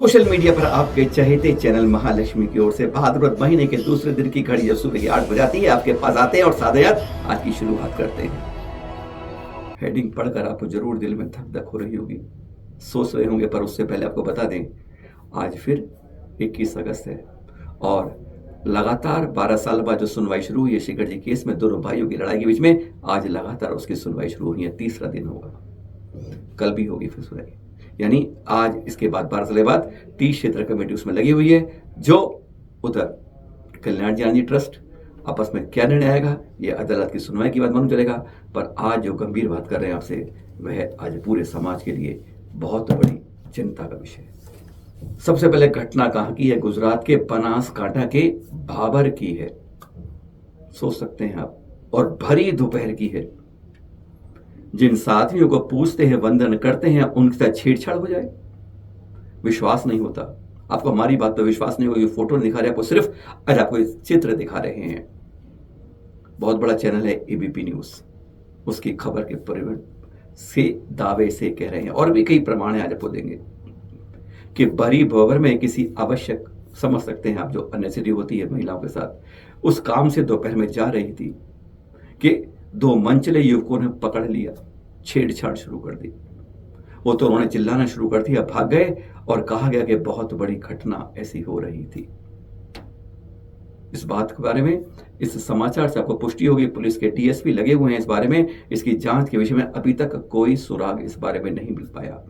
Social media पर आपके चहेते channel Mahalakshmi की ओर से भाद्रपद महीने के दूसरे दिन की घड़ी जब सुबह की 8 बज जाती है आपके पास आते हैं और सादयात आज की शुरुआत करते हैं। हेडिंग पढ़कर आपको जरूर दिल में धक धक हो रही होगी, सोच रहे होंगे, पर उससे पहले आपको बता दें आज फिर 21 अगस्त है और लगातार 12 साल बाद जो सुनवाई शुरू हुई है शिखर जी केस में दोनों भाइयों की लड़ाई के बीच में, आज लगातार उसकी सुनवाई शुरू हुई है। तीसरा दिन होगा, कल भी होगी फिर सुनवाई, यानी आज इसके बाद 12 साल बाद 30 क्षेत्र कमेटी उसमें लगी हुई है। जो उधर कल्याण जानजी ट्रस्ट आपस में क्या निर्णय आएगा ये अदालत की सुनवाई के बाद मालूम चलेगा। पर आज जो गंभीर बात कर रहे हैं आपसे, वह आज पूरे समाज के लिए बहुत बड़ी चिंता का विषय है। सबसे पहले घटना कहां की है? गुजरात के बनासकांठा के भाबर की है। सोच सकते हैं आप, और भरी दोपहर की है। जिन साथियों को पूछते हैं, वंदन करते हैं, उनके साथ छेड़छाड़ हो जाए। विश्वास नहीं होता आपको, हमारी बात पर विश्वास नहीं होगा। ये फोटो दिखा रहे हैं आपको, सिर्फ आज आपको चित्र दिखा रहे हैं। बहुत बड़ा चैनल है एबीपी न्यूज, उसकी खबर के परिवहन से दावे से कह रहे हैं, और भी कई प्रमाण है आज आपको देंगे कि भरी भवर में किसी आवश्यक, समझ सकते हैं आप, जो अननेसेसरी होती है महिलाओं के साथ, उस काम से दोपहर में जा रही थी कि दो मंचले युवकों ने पकड़ लिया, छेड़छाड़ शुरू कर दी। वो तो उन्होंने चिल्लाना शुरू कर दिया, भाग गए और कहा गया कि बहुत बड़ी घटना ऐसी हो रही थी। इस बात के बारे में, इस समाचार से आपको पुष्टि होगी। पुलिस के डीएसपी लगे हुए हैं इस बारे में। इसकी जांच के विषय में अभी तक कोई सुराग इस बारे में नहीं मिल पाया।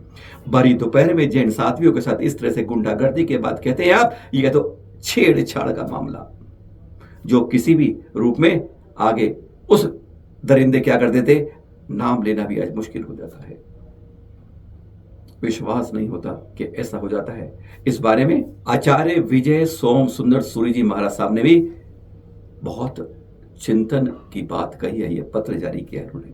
भरी दोपहर में जैन साथियों के साथ इस तरह से गुंडागर्दी के बाद कहते हैं आप, ये तो छेड़छाड़ का मामला, जो किसी भी रूप में आगे उस दरिंदे क्या कर देते, नाम लेना भी आज मुश्किल हो जाता है। विश्वास नहीं होता कि ऐसा हो जाता है। इस बारे में आचार्य विजय सोम सुंदर सूरी जी महाराज साहब ने भी बहुत चिंतन की बात कही है। यह पत्र जारी किया है उन्होंने।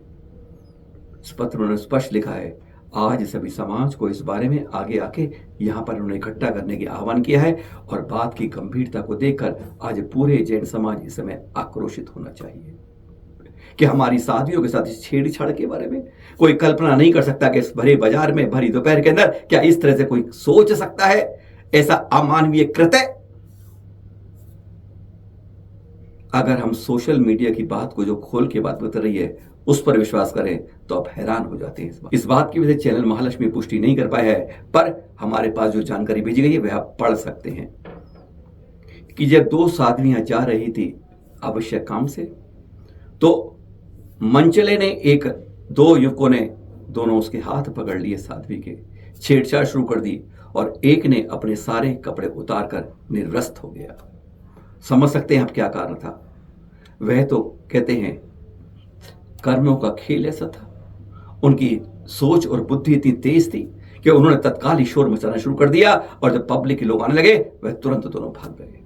इस पत्र में उन्होंने स्पष्ट लिखा है, आज सभी समाज को इस बारे में आगे आके यहां पर उन्होंने इकट्ठा करने की आह्वान किया है। और बात की गंभीरता को देखकर आज पूरे जैन समाज इस समय आक्रोशित होना चाहिए कि हमारी साथियों के साथ इस छेड़छाड़ के बारे में कोई कल्पना नहीं कर सकता कि इस भरे बाजार में, भरी दोपहर के अंदर क्या इस तरह से कोई सोच सकता है ऐसा अमानवीय कृत्य। अगर हम सोशल मीडिया की बात को जो खोल के बात बता रही है उस पर विश्वास करें तो आप हैरान हो जाते हैं। इस बात की वजह से चैनल महालक्ष्मी पुष्टि नहीं कर पाया है, पर हमारे पास जो जानकारी भेजी गई है वह आप पढ़ सकते हैं कि जब दो साध्वियां जा रही थी आवश्यक काम से, तो मंचले ने दो युवकों ने, दोनों उसके हाथ पकड़ लिए साध्वी के, छेड़छाड़ शुरू कर दी और एक ने अपने सारे कपड़े उतारकर निर्वस्त्र हो गया। समझ सकते हैं आप क्या कारण था? वह तो कहते हैं कर्मों का खेल ऐसा था। उनकी सोच और बुद्धि इतनी तेज थी कि उन्होंने तत्काल ही शोर मचाना शुरू कर दिया और जब पब्लिक के लोग आने लगे वह तुरंत दोनों भाग गए।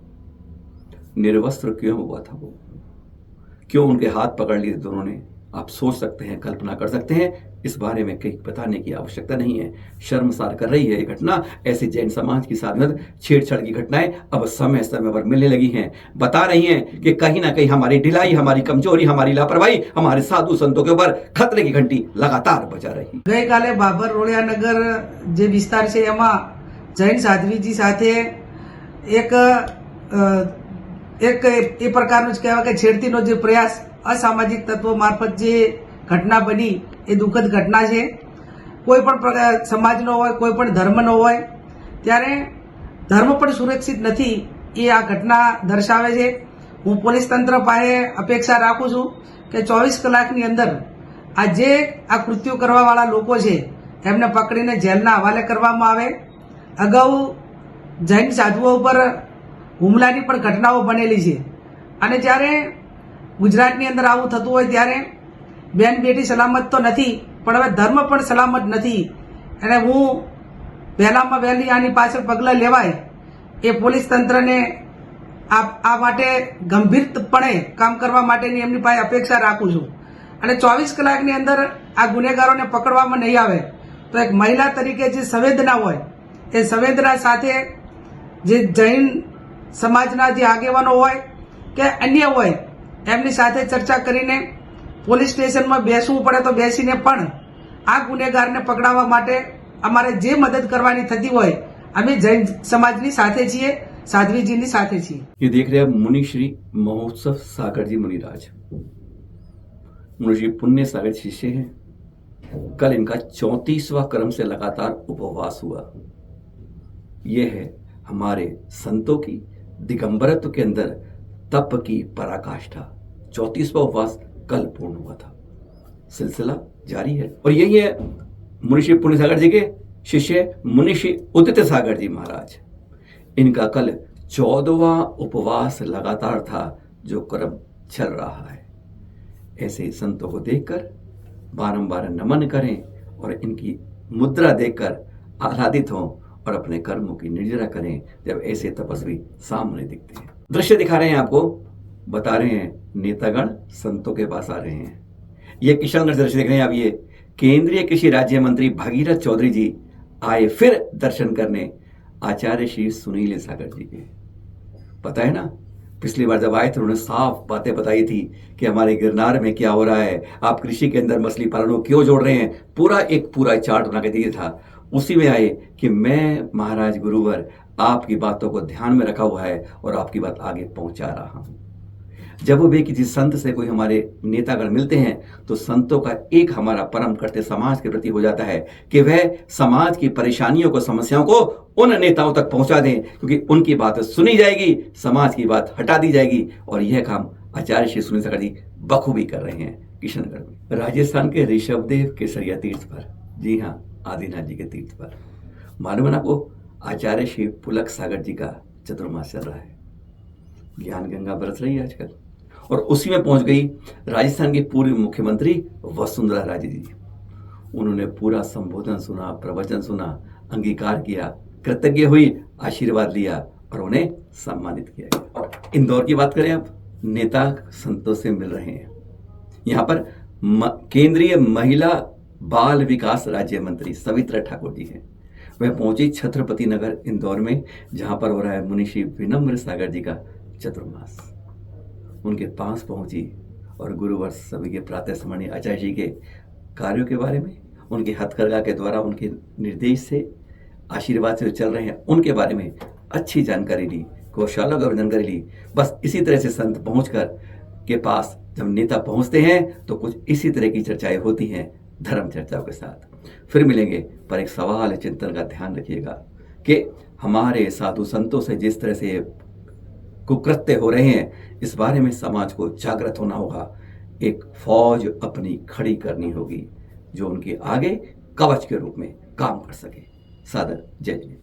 निर्वस्त्र क्यों हुआ था वो? क्यों उनके हाथ पकड़ लिए दोनों ने? आप सोच सकते हैं, कल्पना कर सकते हैं। इस बारे में कहीं बताने की आवश्यकता नहीं है। शर्मसार कर रही है ये घटना। ऐसे जैन समाज की साथ छेड़छाड़ की घटनाएं अब समय समय पर मिलने लगी हैं। बता रही हैं कि कहीं ना कहीं हमारी ढिलाई, हमारी कमजोरी, हमारी लापरवाही, हमारे साधु संतों के ऊपर खतरे की घंटी लगातार बजा रही। गई काले बाबर रोड़ियानगर जे विस्तार है एमा जैन साध्वीजी साथे एक ए प्रकारનો જ કહેવાય કે છેડતીનો જે પ્રયાસ અસામાજિક તત્વો મારફત જે ઘટના બની એ દુઃખદ ઘટના છે। કોઈ પણ સમાજનો હોય, કોઈ પણ ધર્મનો હોય, ત્યારે ધર્મ પણ સુરક્ષિત નથી એ આ ઘટના દર્શાવે છે। હું પોલીસ તંત્ર પાસે અપેક્ષા રાખું છું કે 24 કલાકની અંદર આ જે આ કૃત્યો કરવાવાળા લોકો છે એમને પકડીને જેલના હવાલે કરવામાં આવે। અગાઉ જૈન સાધુઓ ઉપર હુમલાની પણ ઘટનાઓ બનેલી છે અને જ્યારે ગુજરાતની અંદર આવું થતું હોય ત્યારે બેન બેટી સલામત તો નથી, પણ હવે ધર્મ પણ સલામત નથી। અને હું વહેલામાં વહેલી આની પાછળ પગલાં લેવાય એ પોલીસ તંત્રને આ માટે ગંભીરપણે કામ કરવા માટેની એમની પાસે અપેક્ષા રાખું છું। અને 24 કલાકની અંદર આ ગુનેગારોને પકડવામાં નહીં આવે તો એક મહિલા તરીકે જે સંવેદના હોય એ સંવેદના સાથે જે જૈન સમાજના જે આગેવાનો હોય કે અન્ય હોય એમની સાથે ચર્ચા કરીને પોલીસ સ્ટેશનમાં બેસવું પડે તો બેસીને પણ આ ગુનેગારને પકડાવવા માટે અમારે જે મદદ કરવાની થતી હોય અમે જૈન સમાજની સાથે છીએ, સાધ્વીજીની સાથે છીએ. ये देख रहे हैं मुनि श्री महोत्सव सागर जी मुनिराज। मुनि श्री पुण्य सागर शिष्य हैं। कल इनका 34वां क्रम से लगातार उपवास हुआ। यह है हमारे संतों की दिगंबरत्व के अंदर तप की पराकाष्ठा। 34वां उपवास कल पूर्ण हुआ था। सिलसिला जारी है और यही है मुनि श्री पुण्य सागर जी के शिष्य मुनि श्री उदित सागर जी महाराज। इनका कल 14वां उपवास लगातार था जो क्रम चल रहा है। ऐसे संतों को देखकर बारंबार नमन करें और इनकी मुद्रा देखकर आह्लादित हों और अपने कर्मों की निर्जरा करें जब ऐसे तपस्वी सामने दिखते हैं। दृश्य दिखा रहे हैं आपको, बता रहे हैं नेतागण संतों के पास आ रहे हैं। ये किशनगढ़ दृश्य देख रहे हैं आप। ये केंद्रीय कृषि राज्य मंत्री भगीरथ चौधरी जी आए फिर दर्शन करने आचार्य श्री सुनील सागर जी के। पता है ना, पिछली बार जब आए थे उन्होंने साफ बातें बताई थी कि हमारे गिरनार में क्या हो रहा है, आप कृषि के अंदर मछली पालन को क्यों जोड़ रहे हैं, पूरा चार्ट बना के दिया था। उसी में आए कि मैं महाराज गुरुवर आपकी बातों को ध्यान में रखा हुआ है और आपकी बात आगे पहुंचा रहा हूं। जब वे किसी संत से कोई हमारे नेतागण मिलते हैं तो संतों का एक हमारा परम कर्तव्य समाज के प्रति हो जाता है कि वह समाज की परेशानियों को, समस्याओं को उन नेताओं तक पहुंचा दें, क्योंकि उनकी बात सुनी जाएगी, समाज की बात हटा दी जाएगी। और यह काम आचार्य श्री सुनील सागर जी बखूबी कर रहे हैं किशनगढ़ में। राजस्थान के ऋषभदेव केसरिया तीर्थ पर, जी हाँ, आदिनाथ जी के तीर्थ पर, मालूम है आपको, आचार्य श्री पुलक सागर जी का चतुर्मास चल रहा है। ज्ञान गंगा बरस रही है आजकल और उसी में पहुंच गई राजस्थान की पूर्व मुख्यमंत्री वसुंधरा राजे जी। उन्होंने पूरा संबोधन सुना, प्रवचन सुना, अंगीकार किया, कृतज्ञ हुई, आशीर्वाद लिया और उन्हें सम्मानित किया गया। और इंदौर की बात करें, अब नेता संतों से मिल रहे हैं। यहाँ पर केंद्रीय महिला बाल विकास राज्य मंत्री सवित्रा ठाकुर जी हैं। वह पहुंची छत्रपति नगर इंदौर में, जहां पर हो रहा है मुनि श्री विनम्र सागर जी का चतुर्मास। उनके पास पहुंची और गुरुवर सभी के प्रातः स्मरणीय आचार्य जी के कार्यों के बारे में, उनके हथकरघा के द्वारा, उनके निर्देश से, आशीर्वाद से चल रहे हैं, उनके बारे में अच्छी जानकारी ली, कौशलों का जानकारी ली। बस इसी तरह से संत पहुंचकर के पास जब नेता पहुंचते हैं तो कुछ इसी तरह की चर्चाएं होती हैं धर्म चर्चाओं के साथ। फिर मिलेंगे, पर एक सवाल चिंतन का ध्यान रखिएगा कि हमारे साधु संतों से जिस तरह से कुकृत्य हो रहे हैं, इस बारे में समाज को जागृत होना होगा। एक फौज अपनी खड़ी करनी होगी जो उनके आगे कवच के रूप में काम कर सके। सादर जय जय।